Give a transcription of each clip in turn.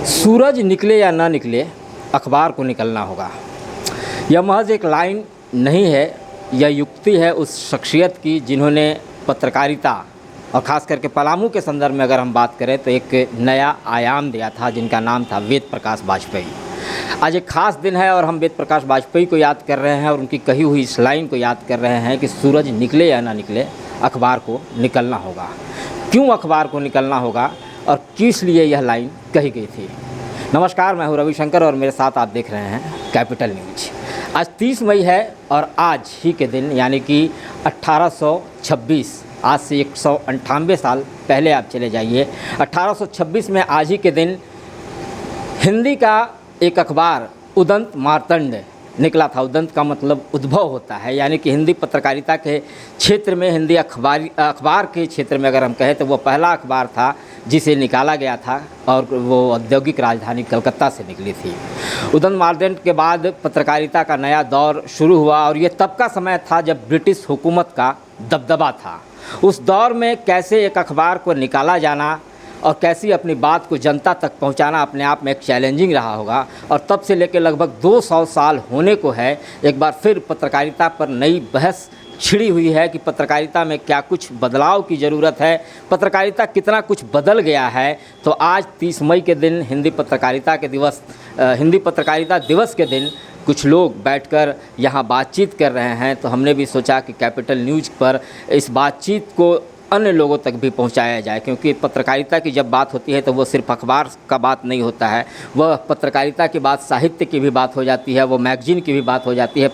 सूरज निकले या ना निकले, अखबार को निकलना होगा। यह महज एक लाइन नहीं है, यह युक्ति है उस शख्सियत की जिन्होंने पत्रकारिता और ख़ास करके पलामू के संदर्भ में अगर हम बात करें तो एक नया आयाम दिया था, जिनका नाम था वेद प्रकाश वाजपेयी। आज एक ख़ास दिन है और हम वेद प्रकाश वाजपेयी को याद कर रहे हैं और उनकी कही हुई इस लाइन को याद कर रहे हैं कि सूरज निकले या ना निकले, अखबार को निकलना होगा। क्यों अखबार को निकलना होगा और किस लिए यह लाइन कही गई थी। नमस्कार, मैं हूं रविशंकर और मेरे साथ आप देख रहे हैं कैपिटल न्यूज। आज 30 मई है और आज ही के दिन यानी कि 1826, आज से 198 साल पहले आप चले जाइए। 1826 में आज ही के दिन हिंदी का एक अखबार उदंत मार्तंड निकला था। उदंत का मतलब उद्भव होता है, यानी कि हिंदी पत्रकारिता के क्षेत्र में, हिंदी अखबार के क्षेत्र में अगर हम कहें तो वो पहला अखबार था जिसे निकाला गया था और वो औद्योगिक राजधानी कलकत्ता से निकली थी। उदंत मार्तंड के बाद पत्रकारिता का नया दौर शुरू हुआ और ये तब का समय था जब ब्रिटिश हुकूमत का दबदबा था। उस दौर में कैसे एक अखबार को निकाला जाना और कैसी अपनी बात को जनता तक पहुंचाना अपने आप में एक चैलेंजिंग रहा होगा। और तब से लेकर लगभग 200 साल होने को है, एक बार फिर पत्रकारिता पर नई बहस छिड़ी हुई है कि पत्रकारिता में क्या कुछ बदलाव की ज़रूरत है, पत्रकारिता कितना कुछ बदल गया है। तो आज 30 मई के दिन हिंदी पत्रकारिता दिवस के दिन कुछ लोग बैठकर यहाँ बातचीत कर रहे हैं। तो हमने भी सोचा कि कैपिटल न्यूज़ पर इस बातचीत को अन्य लोगों तक भी पहुंचाया जाए, क्योंकि पत्रकारिता की जब बात होती है तो वो सिर्फ अखबार का बात नहीं होता है, वह पत्रकारिता की बात साहित्य की भी बात हो जाती है, वो मैगजीन की भी बात हो जाती है,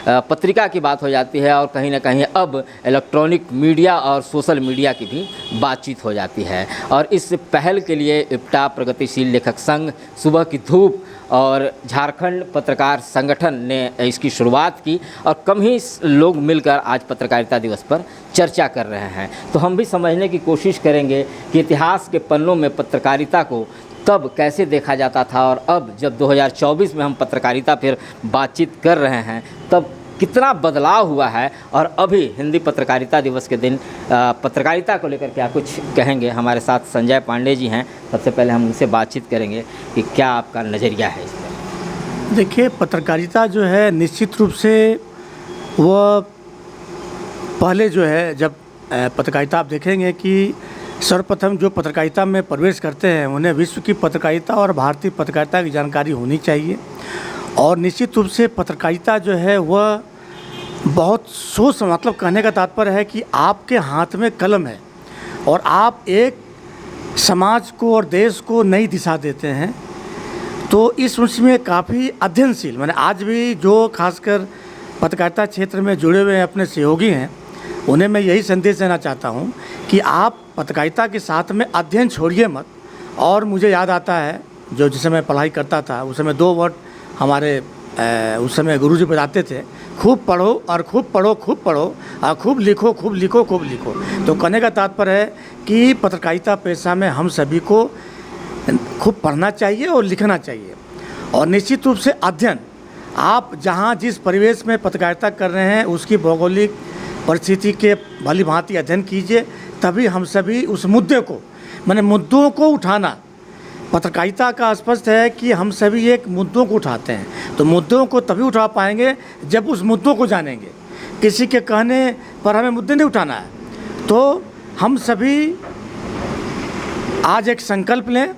पत्रिका की बात हो जाती है और कहीं ना कहीं अब इलेक्ट्रॉनिक मीडिया और सोशल मीडिया की भी बातचीत हो जाती है। और इस पहल के लिए इप्टा, प्रगतिशील लेखक संघ, सुबह की धूप और झारखंड पत्रकार संगठन ने इसकी शुरुआत की और कम ही लोग मिलकर आज पत्रकारिता दिवस पर चर्चा कर रहे हैं। तो हम भी समझने की कोशिश करेंगे कि इतिहास के पन्नों में पत्रकारिता को तब कैसे देखा जाता था और अब जब 2024 में हम पत्रकारिता पर बातचीत कर रहे हैं तब कितना बदलाव हुआ है। और अभी हिंदी पत्रकारिता दिवस के दिन पत्रकारिता को लेकर क्या कुछ कहेंगे। हमारे साथ संजय पांडे जी हैं, सबसे पहले हम उनसे बातचीत करेंगे कि क्या आपका नज़रिया है इस पर। देखिए, पत्रकारिता जो है निश्चित रूप से वह पहले जो है, जब पत्रकारिता आप देखेंगे कि सर्वप्रथम जो पत्रकारिता में प्रवेश करते हैं उन्हें विश्व की पत्रकारिता और भारतीय पत्रकारिता की जानकारी होनी चाहिए। और निश्चित रूप से पत्रकारिता जो है वह बहुत सोच, मतलब कहने का तात्पर्य है कि आपके हाथ में कलम है और आप एक समाज को और देश को नई दिशा देते हैं। तो इस उसमें काफ़ी अध्ययनशील, मैंने आज भी जो खासकर पत्रकारिता क्षेत्र में जुड़े हुए अपने सहयोगी हैं उन्हें मैं यही संदेश देना चाहता हूं कि आप पत्रकारिता के साथ में अध्ययन छोड़िए मत। और मुझे याद आता है जिस समय पढ़ाई करता था उस समय 2 वर्ड हमारे उस समय गुरुजी बताते थे, खूब पढ़ो और खूब पढ़ो, खूब पढ़ो और खूब लिखो, खूब लिखो, खूब लिखो। तो कहने का तात्पर्य है कि पत्रकारिता पेशा में हम सभी को खूब पढ़ना चाहिए और लिखना चाहिए। और निश्चित रूप से अध्ययन, आप जहाँ जिस परिवेश में पत्रकारिता कर रहे हैं उसकी भौगोलिक परिस्थिति के भली भांति अध्ययन कीजिए, तभी हम सभी उस मुद्दे को, माने मुद्दों को उठाना, पत्रकारिता का स्पष्ट है कि हम सभी एक मुद्दों को उठाते हैं। तो मुद्दों को तभी उठा पाएंगे जब उस मुद्दों को जानेंगे। किसी के कहने पर हमें मुद्दे नहीं उठाना है। तो हम सभी आज एक संकल्प लें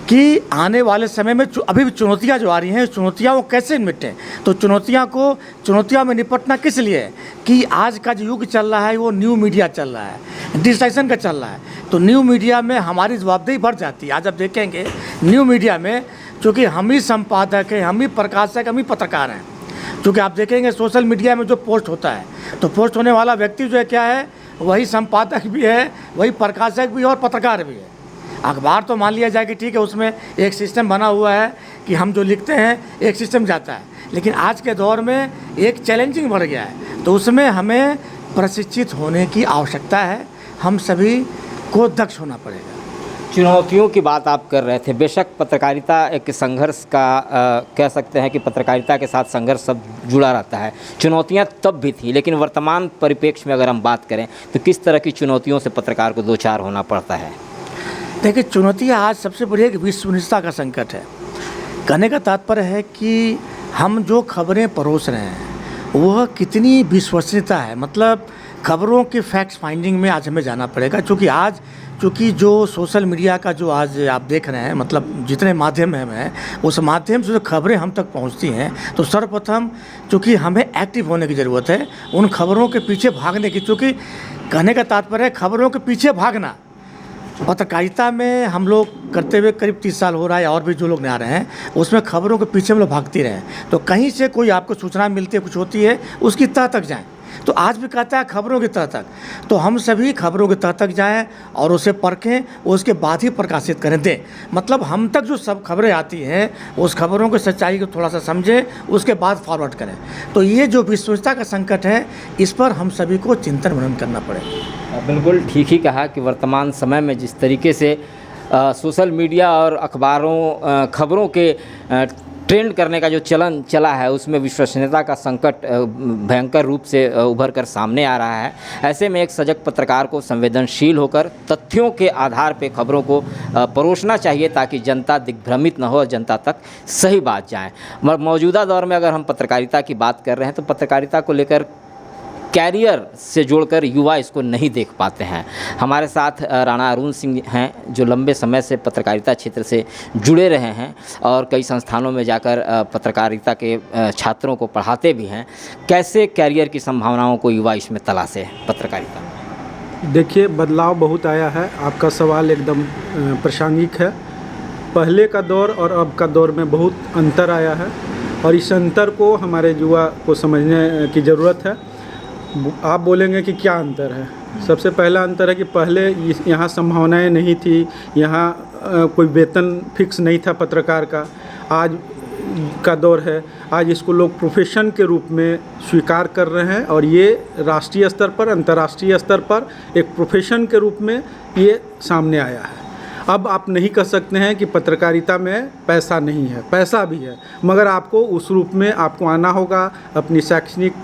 कि आने वाले समय में अभी भी चुनौतियां जो आ रही हैं, चुनौतियां वो कैसे निपटें। तो चुनौतियों में निपटना किस लिए है कि आज का जो युग चल रहा है वो न्यू मीडिया चल रहा है, डिजिटाइजेशन का चल रहा है। तो न्यू मीडिया में हमारी जवाबदेही बढ़ जाती है। आज आप देखेंगे न्यू मीडिया में, चूँकि हम ही संपादक हैं, हम ही प्रकाशक, हम ही पत्रकार हैं। चूँकि आप देखेंगे सोशल मीडिया में जो पोस्ट होता है तो पोस्ट होने वाला व्यक्ति जो है क्या है, वही संपादक भी है, वही प्रकाशक भी है और पत्रकार भी है। अखबार तो मान लिया जाए कि ठीक है, उसमें एक सिस्टम बना हुआ है कि हम जो लिखते हैं एक सिस्टम जाता है, लेकिन आज के दौर में एक चैलेंजिंग बढ़ गया है। तो उसमें हमें प्रशिक्षित होने की आवश्यकता है, हम सभी को दक्ष होना पड़ेगा। चुनौतियों की बात आप कर रहे थे। बेशक पत्रकारिता एक संघर्ष का कह सकते हैं कि पत्रकारिता के साथ संघर्ष सब जुड़ा रहता है। चुनौतियां तब भी थी, लेकिन वर्तमान परिप्रेक्ष्य में अगर हम बात करें तो किस तरह की चुनौतियों से पत्रकार को दो चार होना पड़ता है। देखिए, चुनौती आज सबसे बड़ी एक विश्वसनीयता का संकट है। कहने का तात्पर्य है कि हम जो खबरें परोस रहे हैं वह कितनी विश्वसनीयता है, मतलब खबरों के फैक्ट फाइंडिंग में आज हमें जाना पड़ेगा। चूँकि जो सोशल मीडिया का जो आज आप देख रहे हैं, मतलब जितने माध्यम हैं, उस माध्यम से जो खबरें हम तक पहुंचती हैं, तो सर्वप्रथम चूँकि हमें एक्टिव होने की ज़रूरत है, उन खबरों के पीछे भागने की। चूँकि कहने का तात्पर्य है खबरों के पीछे भागना। पत्रकारिता में हम लोग करते हुए करीब 30 साल हो रहा है, और भी जो लोग नया रहे हैं उसमें खबरों के पीछे हम लोग भागते रहे। तो कहीं से कोई आपको सूचना मिलती है, कुछ होती है, उसकी तह तक जाएं। तो आज भी कहता है खबरों की तह तक, तो हम सभी खबरों की तह तक जाएं और उसे परखें, उसके बाद ही प्रकाशित करें दें। मतलब हम तक जो सब खबरें आती हैं उस खबरों की सच्चाई को थोड़ा सा समझें, उसके बाद फॉरवर्ड करें। तो ये जो विश्वसनीयता का संकट है, इस पर हम सभी को चिंतन मनन करना पड़ेगा। बिल्कुल ठीक ही कहा कि वर्तमान समय में जिस तरीके से सोशल मीडिया और अखबारों खबरों के ट्रेंड करने का जो चलन चला है, उसमें विश्वसनीयता का संकट भयंकर रूप से उभर कर सामने आ रहा है। ऐसे में एक सजग पत्रकार को संवेदनशील होकर तथ्यों के आधार पर खबरों को परोसना चाहिए, ताकि जनता दिग्भ्रमित न हो और जनता तक सही बात जाए। मौजूदा दौर में अगर हम पत्रकारिता की बात कर रहे हैं तो पत्रकारिता को लेकर कैरियर से जोड़कर युवा इसको नहीं देख पाते हैं। हमारे साथ राणा अरुण सिंह हैं, जो लंबे समय से पत्रकारिता क्षेत्र से जुड़े रहे हैं और कई संस्थानों में जाकर पत्रकारिता के छात्रों को पढ़ाते भी हैं। कैसे कैरियर की संभावनाओं को युवा इसमें तलाशे पत्रकारिता में? देखिए, बदलाव बहुत आया है। आपका सवाल एकदम प्रासंगिक है। पहले का दौर और अब का दौर में बहुत अंतर आया है, और इस अंतर को हमारे युवा को समझने की ज़रूरत है। आप बोलेंगे कि क्या अंतर है? सबसे पहला अंतर है कि पहले यहाँ संभावनाएं नहीं थी, यहाँ कोई वेतन फिक्स नहीं था पत्रकार का। आज का दौर है, आज इसको लोग प्रोफेशन के रूप में स्वीकार कर रहे हैं, और ये राष्ट्रीय स्तर पर, अंतर्राष्ट्रीय स्तर पर एक प्रोफेशन के रूप में ये सामने आया है। अब आप नहीं कह सकते हैं कि पत्रकारिता में पैसा नहीं है, पैसा भी है, मगर आपको उस रूप में आपको आना होगा। अपनी शैक्षणिक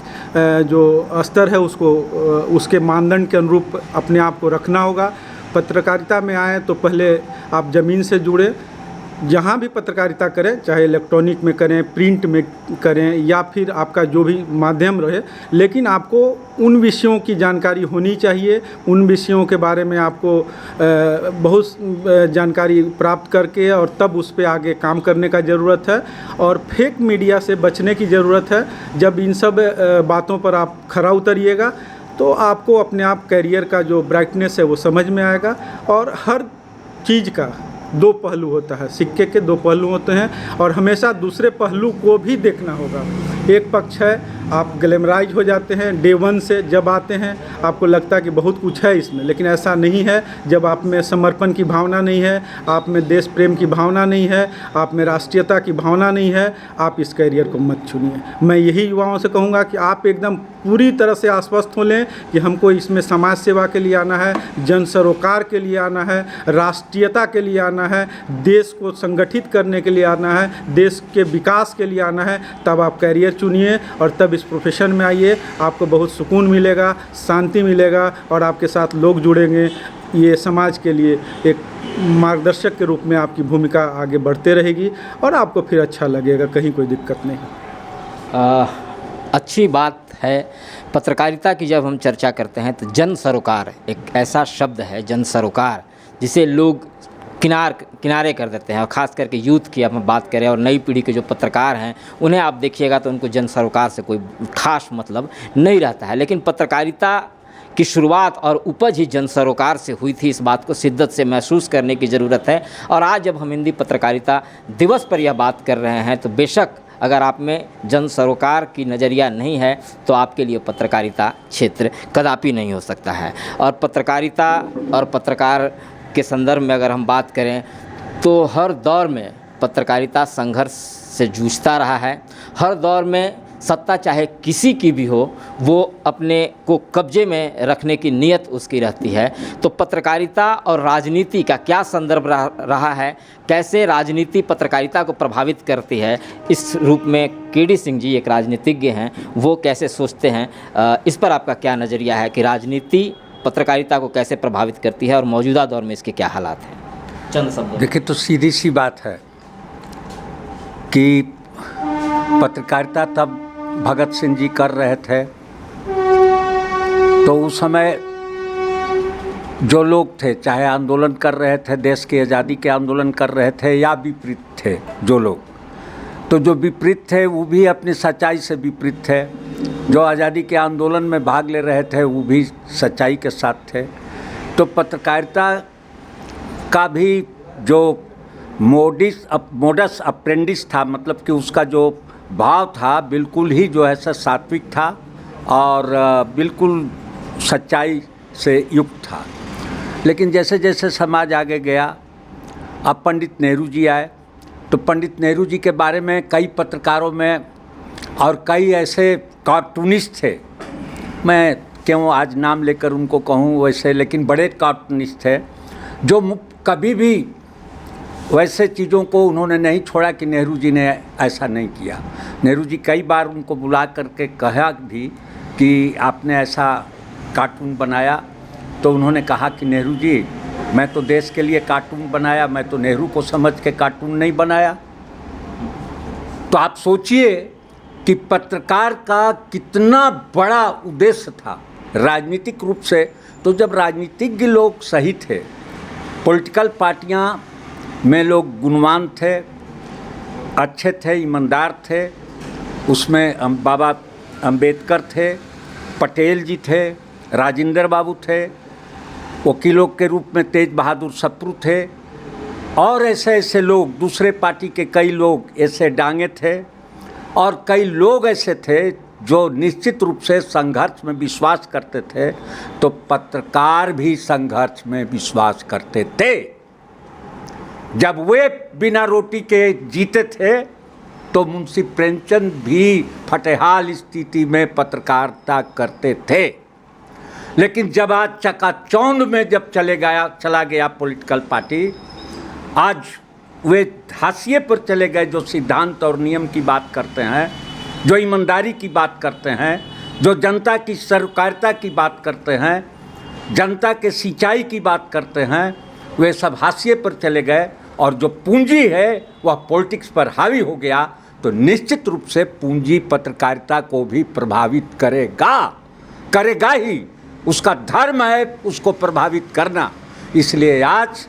जो स्तर है उसको उसके मानदंड के अनुरूप अपने आप को रखना होगा। पत्रकारिता में आए तो पहले आप ज़मीन से जुड़े, जहाँ भी पत्रकारिता करें, चाहे इलेक्ट्रॉनिक में करें, प्रिंट में करें, या फिर आपका जो भी माध्यम रहे, लेकिन आपको उन विषयों की जानकारी होनी चाहिए। उन विषयों के बारे में आपको बहुत जानकारी प्राप्त करके और तब उस पर आगे काम करने का ज़रूरत है। और फेक मीडिया से बचने की ज़रूरत है। जब इन सब बातों पर आप खरा उतरिएगा तो आपको अपने आप कैरियर का जो ब्राइटनेस है वो समझ में आएगा। और हर चीज़ का दो पहलू होता है, सिक्के के दो पहलू होते हैं, और हमेशा दूसरे पहलू को भी देखना होगा। एक पक्ष है आप ग्लैमराइज हो जाते हैं डे वन से, जब आते हैं आपको लगता है कि बहुत कुछ है इसमें, लेकिन ऐसा नहीं है। जब आप में समर्पण की भावना नहीं है, आप में देश प्रेम की भावना नहीं है, आप में राष्ट्रीयता की भावना नहीं है, आप इस कैरियर को मत चुनिए। मैं यही युवाओं से कहूँगा कि आप एकदम पूरी तरह से आश्वस्त हो लें कि हमको इसमें समाज सेवा के लिए आना है, जन सरोकार के लिए आना है, राष्ट्रीयता के लिए आना है, देश को संगठित करने के लिए आना है, देश के विकास के लिए आना है। तब आप कैरियर चुनिए और तब इस प्रोफेशन में आइए। आपको बहुत सुकून मिलेगा, शांति मिलेगा, और आपके साथ लोग जुड़ेंगे। ये समाज के लिए एक मार्गदर्शक के रूप में आपकी भूमिका आगे बढ़ते रहेगी, और आपको फिर अच्छा लगेगा, कहीं कोई दिक्कत नहीं। अच्छी बात है। पत्रकारिता की जब हम चर्चा करते हैं तो जन सरोकार एक ऐसा शब्द है, जन सरोकार, जिसे लोग किनारे कर देते हैं। और ख़ास करके यूथ की हम बात करें और नई पीढ़ी के जो पत्रकार हैं, उन्हें आप देखिएगा तो उनको जन सरोकार से कोई ख़ास मतलब नहीं रहता है। लेकिन पत्रकारिता की शुरुआत और उपज ही जन सरोकार से हुई थी, इस बात को शिद्दत से महसूस करने की ज़रूरत है। और आज जब हम हिंदी पत्रकारिता दिवस पर यह बात कर रहे हैं, तो बेशक अगर आप में जन सरोकार की नज़रिया नहीं है तो आपके लिए पत्रकारिता क्षेत्र कदापि नहीं हो सकता है। और पत्रकारिता और पत्रकार के संदर्भ में अगर हम बात करें तो हर दौर में पत्रकारिता संघर्ष से जूझता रहा है। हर दौर में सत्ता चाहे किसी की भी हो, वो अपने को कब्जे में रखने की नीयत उसकी रहती है। तो पत्रकारिता और राजनीति का क्या संदर्भ रहा है, कैसे राजनीति पत्रकारिता को प्रभावित करती है, इस रूप में केडी सिंह जी एक राजनीतिज्ञ हैं, वो कैसे सोचते हैं, इस पर आपका क्या नज़रिया है कि राजनीति पत्रकारिता को कैसे प्रभावित करती है और मौजूदा दौर में इसके क्या हालात हैं? चंद शब्दों। देखिए, तो सीधी सी बात है कि पत्रकारिता तब भगत सिंह जी कर रहे थे, तो उस समय जो लोग थे, चाहे आंदोलन कर रहे थे, देश की आज़ादी के आंदोलन कर रहे थे, या विपरीत थे जो लोग, तो जो विपरीत थे वो भी अपनी सच्चाई से विपरीत थे, जो आज़ादी के आंदोलन में भाग ले रहे थे वो भी सच्चाई के साथ थे। तो पत्रकारिता का भी जो मोडस अप्रेंडिस था, मतलब कि उसका जो भाव था बिल्कुल ही जो है सात्विक था और बिल्कुल सच्चाई से युक्त था। लेकिन जैसे जैसे समाज आगे गया, अब पंडित नेहरू जी आए, तो पंडित नेहरू जी के बारे में कई पत्रकारों में और कई ऐसे कार्टूनिस्ट थे, मैं क्यों आज नाम लेकर उनको कहूँ वैसे, लेकिन बड़े कार्टूनिस्ट थे जो कभी भी वैसे चीज़ों को उन्होंने नहीं छोड़ा कि नेहरू जी ने ऐसा नहीं किया। नेहरू जी कई बार उनको बुला करके कहा भी कि आपने ऐसा कार्टून बनाया, तो उन्होंने कहा कि नेहरू जी, मैं तो देश के लिए कार्टून बनाया, मैं तो नेहरू को समझ के कार्टून नहीं बनाया। तो आप सोचिए कि पत्रकार का कितना बड़ा उद्देश्य था राजनीतिक रूप से। तो जब राजनीतिज्ञ लोग सही थे, पॉलिटिकल पार्टियां में लोग गुणवान थे, अच्छे थे, ईमानदार थे, उसमें बाबा अंबेडकर थे, पटेल जी थे, राजेंद्र बाबू थे, वकीलों के रूप में तेज बहादुर सप्रू थे, और ऐसे ऐसे लोग, दूसरे पार्टी के कई लोग ऐसे डांगे थे, और कई लोग ऐसे थे जो निश्चित रूप से संघर्ष में विश्वास करते थे। तो पत्रकार भी संघर्ष में विश्वास करते थे। जब वे बिना रोटी के जीते थे, तो मुंशी प्रेमचंद भी फटेहाल स्थिति में पत्रकारिता करते थे। लेकिन जब आज चकाचौंध में जब चला गया पॉलिटिकल पार्टी, आज वे हाशिए पर चले गए, जो सिद्धांत और नियम की बात करते हैं, जो ईमानदारी की बात करते हैं, जो जनता की सरकारिता की बात करते हैं, जनता के सिंचाई की बात करते हैं, वे सब हाशिए पर चले गए। और जो पूंजी है वह पॉलिटिक्स पर हावी हो गया, तो निश्चित रूप से पूंजी पत्रकारिता को भी प्रभावित करेगा ही। उसका धर्म है उसको प्रभावित करना। इसलिए आज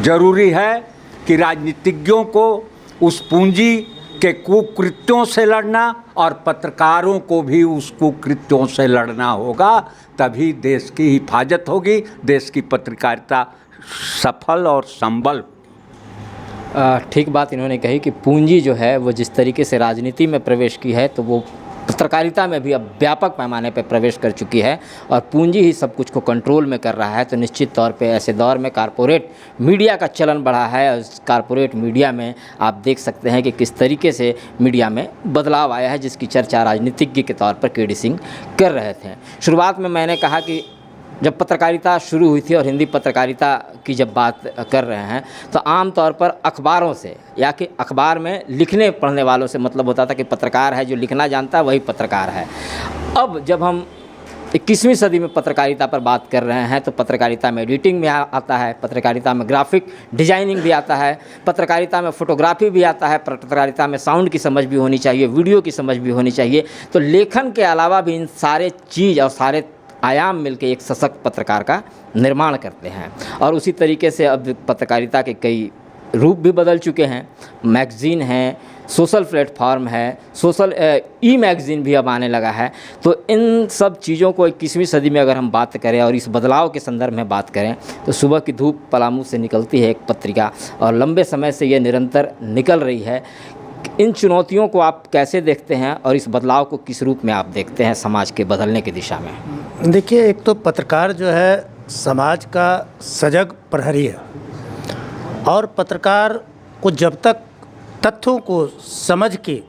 जरूरी है कि राजनीतिज्ञों को उस पूंजी के कुकृत्यों से लड़ना, और पत्रकारों को भी उस कुकृत्यों से लड़ना होगा, तभी देश की हिफाजत होगी, देश की पत्रकारिता सफल और संबल। ठीक बात इन्होंने कही कि पूंजी जो है वो जिस तरीके से राजनीति में प्रवेश की है, तो वो पत्रकारिता में भी अब व्यापक पैमाने पर प्रवेश कर चुकी है, और पूंजी ही सब कुछ को कंट्रोल में कर रहा है। तो निश्चित तौर पे ऐसे दौर में कारपोरेट मीडिया का चलन बढ़ा है, और कारपोरेट मीडिया में आप देख सकते हैं कि किस तरीके से मीडिया में बदलाव आया है, जिसकी चर्चा राजनीतिज्ञ के तौर पर के.डी. सिंह कर रहे थे। शुरुआत में मैंने कहा कि जब पत्रकारिता शुरू हुई थी और हिंदी पत्रकारिता की जब बात कर रहे हैं, तो आम तौर पर अखबारों से या कि अखबार में लिखने पढ़ने वालों से मतलब होता था कि पत्रकार है, जो लिखना जानता है वही पत्रकार है। अब जब हम 21वीं सदी में पत्रकारिता पर बात कर रहे हैं, तो पत्रकारिता में एडिटिंग भी आता है, पत्रकारिता में ग्राफिक डिजाइनिंग भी आता है, पत्रकारिता में फोटोग्राफी भी आता है, पत्रकारिता में साउंड की समझ भी होनी चाहिए, वीडियो की समझ भी होनी चाहिए। तो लेखन के अलावा भी इन सारे चीज़ और सारे आयाम मिलकर एक सशक्त पत्रकार का निर्माण करते हैं। और उसी तरीके से अब पत्रकारिता के कई रूप भी बदल चुके हैं। मैगज़ीन है, सोशल प्लेटफॉर्म है, सोशल ई मैगज़ीन भी अब आने लगा है। तो इन सब चीज़ों को 21वीं सदी में अगर हम बात करें और इस बदलाव के संदर्भ में बात करें, तो सुबह की धूप पलामू से निकलती है एक पत्रिका, और लंबे समय से ये निरंतर निकल रही है। इन चुनौतियों को आप कैसे देखते हैं, और इस बदलाव को किस रूप में आप देखते हैं समाज के बदलने की दिशा में? देखिए, एक तो पत्रकार जो है समाज का सजग प्रहरी है, और पत्रकार को जब तक तथ्यों को समझ के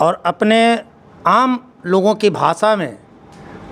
और अपने आम लोगों की भाषा में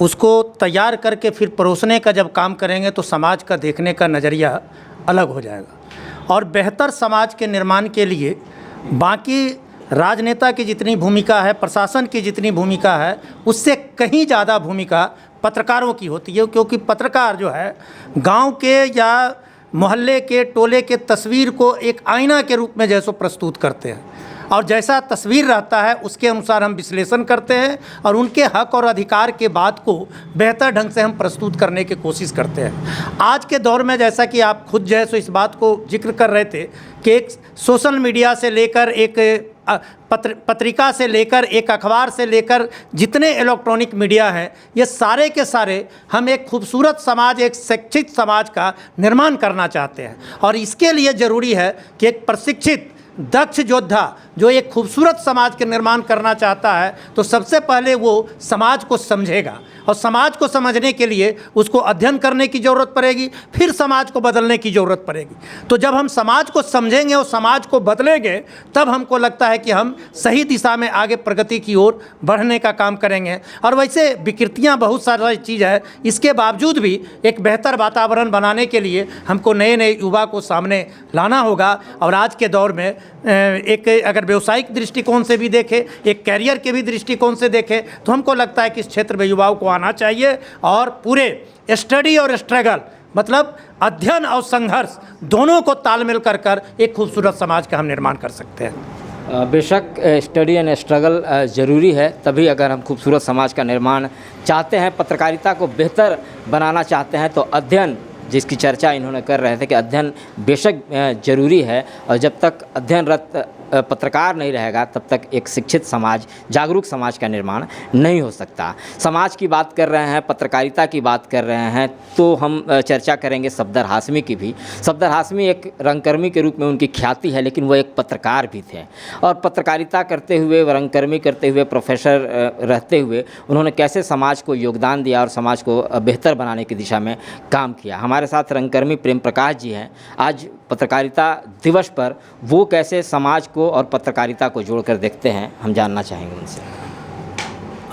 उसको तैयार करके फिर परोसने का जब काम करेंगे, तो समाज का देखने का नज़रिया अलग हो जाएगा। और बेहतर समाज के निर्माण के लिए बाकी राजनेता की जितनी भूमिका है, प्रशासन की जितनी भूमिका है, उससे कहीं ज़्यादा भूमिका पत्रकारों की होती है। क्योंकि पत्रकार जो है गांव के या मोहल्ले के टोले के तस्वीर को एक आईना के रूप में जैसो प्रस्तुत करते हैं, और जैसा तस्वीर रहता है उसके अनुसार हम विश्लेषण करते हैं और उनके हक और अधिकार के बात को बेहतर ढंग से हम प्रस्तुत करने की कोशिश करते हैं। आज के दौर में जैसा कि आप खुद जो है सो इस बात को जिक्र कर रहे थे कि एक सोशल मीडिया से लेकर एक पत्रिका से लेकर एक अखबार से लेकर जितने इलेक्ट्रॉनिक मीडिया हैं, ये सारे के सारे हम एक खूबसूरत समाज, एक शिक्षित समाज का निर्माण करना चाहते हैं। और इसके लिए ज़रूरी है कि एक प्रशिक्षित दक्ष योद्धा जो एक खूबसूरत समाज के निर्माण करना चाहता है, तो सबसे पहले वो समाज को समझेगा, और समाज को समझने के लिए उसको अध्ययन करने की ज़रूरत पड़ेगी, फिर समाज को बदलने की ज़रूरत पड़ेगी। तो जब हम समाज को समझेंगे और समाज को बदलेंगे, तब हमको लगता है कि हम सही दिशा में आगे प्रगति की ओर बढ़ने का काम करेंगे। और वैसे विकृतियाँ बहुत सारी चीज़ है, इसके बावजूद भी एक बेहतर वातावरण बनाने के लिए हमको नए नए युवा को सामने लाना होगा। और आज के दौर में एक अगर व्यवसायिक दृष्टिकोण से भी देखें, एक कैरियर के भी दृष्टिकोण से देखें, तो हमको लगता है कि इस क्षेत्र में युवाओं को आना चाहिए और पूरे स्टडी और स्ट्रगल, मतलब अध्ययन और संघर्ष दोनों को तालमेल कर एक खूबसूरत समाज का हम निर्माण कर सकते हैं। बेशक स्टडी एंड स्ट्रगल ज़रूरी है, तभी अगर हम खूबसूरत समाज का निर्माण चाहते हैं, पत्रकारिता को बेहतर बनाना चाहते हैं, तो अध्ययन, जिसकी चर्चा इन्होंने कर रहे थे कि अध्ययन बेशक ज़रूरी है, और जब तक अध्ययनरत पत्रकार नहीं रहेगा तब तक एक शिक्षित समाज, जागरूक समाज का निर्माण नहीं हो सकता। समाज की बात कर रहे हैं, पत्रकारिता की बात कर रहे हैं, तो हम चर्चा करेंगे सफदर हाशमी की भी। सफदर हाशमी एक रंगकर्मी के रूप में उनकी ख्याति है, लेकिन वो एक पत्रकार भी थे, और पत्रकारिता करते हुए, रंगकर्मी करते हुए, प्रोफेसर रहते हुए उन्होंने कैसे समाज को योगदान दिया और समाज को बेहतर बनाने की दिशा में काम किया। हमारे साथ रंगकर्मी प्रेम प्रकाश जी हैं। आज पत्रकारिता दिवस पर वो कैसे समाज को और पत्रकारिता को जोड़कर देखते हैं, हम जानना चाहेंगे उनसे।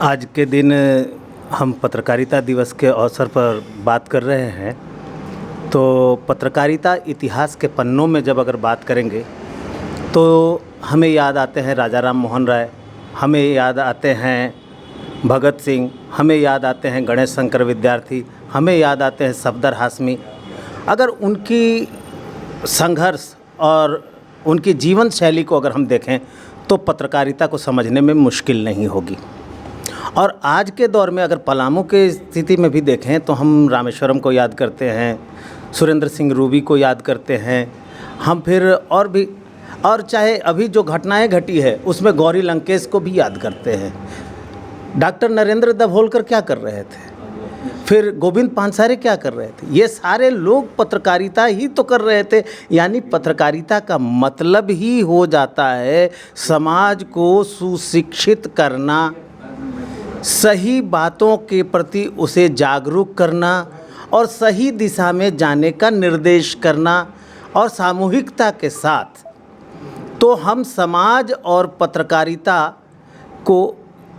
आज के दिन हम पत्रकारिता दिवस के अवसर पर बात कर रहे हैं, तो पत्रकारिता इतिहास के पन्नों में जब अगर बात करेंगे तो हमें याद आते हैं राजा राम मोहन राय, हमें याद आते हैं भगत सिंह, हमें याद आते हैं गणेश शंकर विद्यार्थी, हमें याद आते हैं सफदर हाशमी। अगर उनकी संघर्ष और उनकी जीवन शैली को अगर हम देखें तो पत्रकारिता को समझने में मुश्किल नहीं होगी। और आज के दौर में अगर पलामू के स्थिति में भी देखें तो हम रामेश्वरम को याद करते हैं, सुरेंद्र सिंह रूबी को याद करते हैं, हम फिर और भी, और चाहे अभी जो घटनाएं घटी है उसमें गौरी लंकेश को भी याद करते हैं। डॉक्टर नरेंद्र दाभोलकर क्या कर रहे थे, फिर गोविंद पानसारे क्या कर रहे थे, ये सारे लोग पत्रकारिता ही तो कर रहे थे। यानी पत्रकारिता का मतलब ही हो जाता है समाज को सुशिक्षित करना, सही बातों के प्रति उसे जागरूक करना और सही दिशा में जाने का निर्देश करना। और सामूहिकता के साथ तो हम समाज और पत्रकारिता को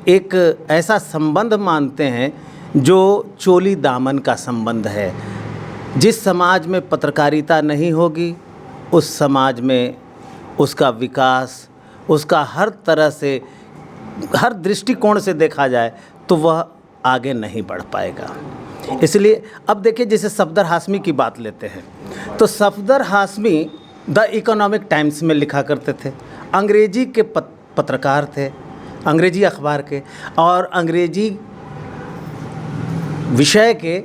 एक ऐसा संबंध मानते हैं जो चोली दामन का संबंध है। जिस समाज में पत्रकारिता नहीं होगी उस समाज में उसका विकास, उसका हर तरह से, हर दृष्टिकोण से देखा जाए तो वह आगे नहीं बढ़ पाएगा। इसलिए अब देखिए, जैसे सफदर हाशमी की बात लेते हैं तो Safdar Hashmi the economic times में लिखा करते थे, अंग्रेजी के पत्रकार थे, अंग्रेजी अखबार के, और अंग्रेजी विषय के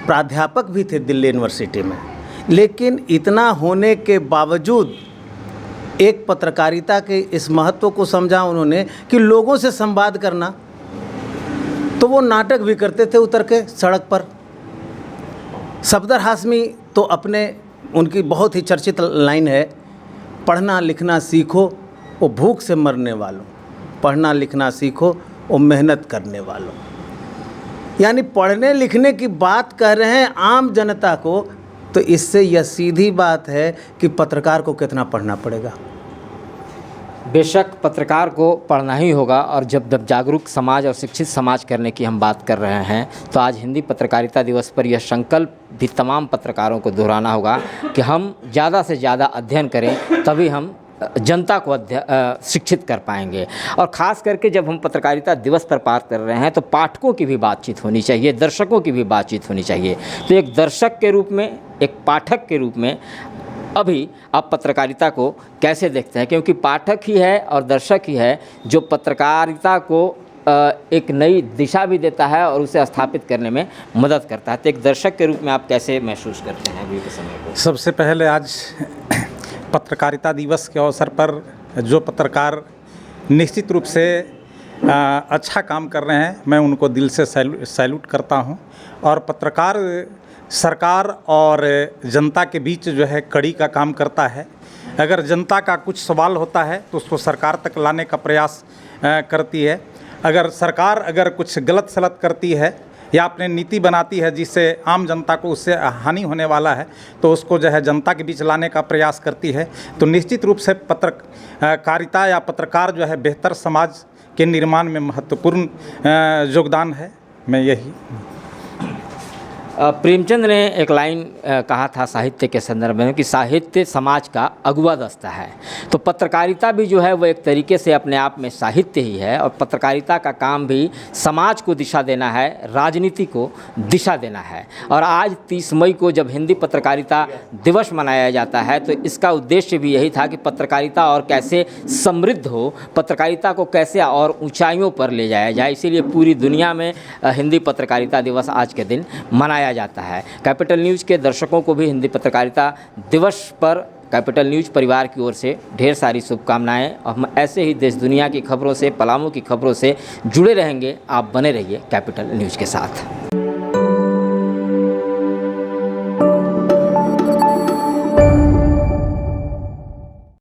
प्राध्यापक भी थे दिल्ली यूनिवर्सिटी में। लेकिन इतना होने के बावजूद एक पत्रकारिता के इस महत्व को समझा उन्होंने कि लोगों से संवाद करना, तो वो नाटक भी करते थे उतर के सड़क पर। सफदर हाशमी तो अपने, उनकी बहुत ही चर्चित लाइन है, पढ़ना लिखना सीखो वो भूख से मरने वालों, पढ़ना लिखना सीखो वो मेहनत करने वालों। यानी पढ़ने लिखने की बात कह रहे हैं आम जनता को, तो इससे यह सीधी बात है कि पत्रकार को कितना पढ़ना पड़ेगा। बेशक पत्रकार को पढ़ना ही होगा, और जब जागरूक समाज और शिक्षित समाज करने की हम बात कर रहे हैं तो आज हिंदी पत्रकारिता दिवस पर यह संकल्प भी तमाम पत्रकारों को दोहराना होगा कि हम ज़्यादा से ज़्यादा अध्ययन करें, तभी हम जनता को शिक्षित कर पाएंगे। और ख़ास करके जब हम पत्रकारिता दिवस पर बात कर रहे हैं तो पाठकों की भी बातचीत होनी चाहिए, दर्शकों की भी बातचीत होनी चाहिए। तो एक दर्शक के रूप में, एक पाठक के रूप में अभी आप पत्रकारिता को कैसे देखते हैं? क्योंकि पाठक ही है और दर्शक ही है जो पत्रकारिता को एक नई दिशा भी देता है और उसे स्थापित करने में मदद करता है। तो एक दर्शक के रूप में आप कैसे महसूस करते हैं अभी के समय को? सबसे पहले आज पत्रकारिता दिवस के अवसर पर जो पत्रकार निश्चित रूप से अच्छा काम कर रहे हैं, मैं उनको दिल से सैल्यूट करता हूं। और पत्रकार सरकार और जनता के बीच जो है कड़ी का काम करता है। अगर जनता का कुछ सवाल होता है तो उसको सरकार तक लाने का प्रयास करती है। अगर सरकार कुछ गलत सलत करती है या अपने नीति बनाती है जिससे आम जनता को उससे हानि होने वाला है तो उसको जो है जनता के बीच लाने का प्रयास करती है। तो निश्चित रूप से पत्रकारिता या पत्रकार जो है बेहतर समाज के निर्माण में महत्वपूर्ण योगदान है। मैं यही प्रेमचंद ने एक लाइन कहा था साहित्य के संदर्भ में कि साहित्य समाज का अगुवा दस्ता है। तो पत्रकारिता भी जो है वो एक तरीके से अपने आप में साहित्य ही है और पत्रकारिता का काम भी समाज को दिशा देना है, राजनीति को दिशा देना है। और आज 30 मई को जब हिंदी पत्रकारिता दिवस मनाया जाता है तो इसका उद्देश्य भी यही था कि पत्रकारिता और कैसे समृद्ध हो, पत्रकारिता को कैसे और ऊंचाइयों पर ले जाया जाए। इसीलिए पूरी दुनिया में हिंदी पत्रकारिता दिवस आज के दिन मनाया जाता है। कैपिटल न्यूज़ के दर्शकों को भी हिंदी पत्रकारिता दिवस पर कैपिटल न्यूज़ परिवार की ओर से ढेर सारी शुभकामनाएं। और हम ऐसे ही देश दुनिया की खबरों से, पलामू की खबरों से जुड़े रहेंगे। आप बने रहिए कैपिटल न्यूज़ के साथ।